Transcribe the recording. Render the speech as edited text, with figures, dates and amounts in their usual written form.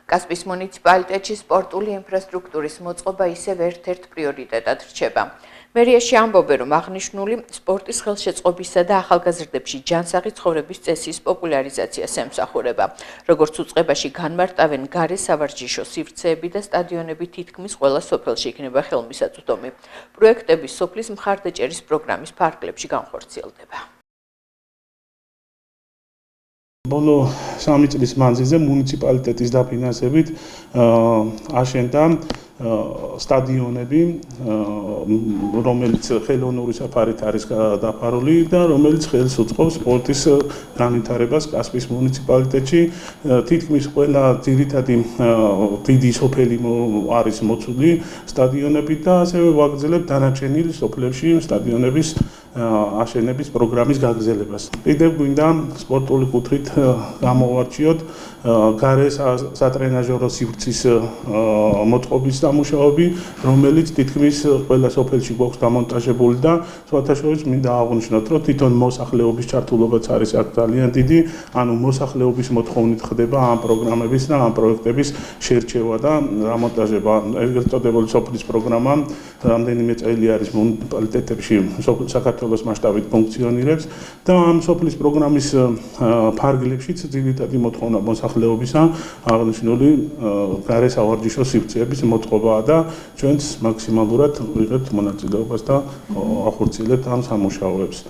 კასპიის მუნიციპალიტეტში სპორტული ინფრასტრუქტურის მოწყობა ისევ ერთ-ერთ პრიორიტეტად რჩება. მერიაში ამბობენ, რომ აღნიშნული სპორტის ხელშეწყობისა და ახალგაზრდებში ჯანსაღი ცხოვრების წესის პოპულარიზაციას ემსახურება. როგორც უწყებაში განმარტავენ, გარე სავარჯიშო სივრცეები და სტადიონები თითქმის ყველა სოფელში იქნება ხელმისაწვდომი. პროექტები სოფლის მხარდაჭერის პროგრამის ფარგლებში განხორციელდება. ბოლო 3 წლის მანძილზე მუნიციპალიტეტის დაფინანსებით აშენდა სტადიონები, რომელიც ხელოვნური საფარით არის დაფარული და რომელიც ხელს უწყობს სპორტის განვითარებას კასპიის მუნიციპალიტეტში. თითქმის ყველა ძირითადი დიდი სოფელი არის მოცული სტადიონებით და ასევე ვაგრძელებთ დანარჩენილ სოფლებში სტადიონების აშენების პროგრამის გაგრძელებას. კიდევ გვინდა სპორტული კუთხით გამოვარჩიოთ გარე სატრენაჟერო სივრცის მოწყობის დამუშავები, რომელიც თითქმის ყველა სოფელში გვაქვს დამონტაჟებული და სხვათა შორის მინდა აღვნიშნოთ, რომ თვითონ მოსახლეობის ჩართულობაც არის აქ ძალიან დიდი, ანუ მოსახლეობის მოთხოვნით ხდება ამ პროგრამების და ამ პროექტების შერჩევა და დამონტაჟება. ეგრეთ წოდებული სოფლის პროგრამა რამდენიმე წელი არის მუნიციპალიტეტებში საქართველოს მასშტაბით ფუნქციონირებს და ამ სოფლის პროგრამის ფარგლებშიც ძირითადი მოთხოვნა მოსახლეობისა აღნიშნული გარე სავარჯიშო სივრცეების მოწყობაა და ჩვენც მაქსიმალურად ვიღებთ მონაწილეობას და ახორციელებთ ამ სამუშაოებს.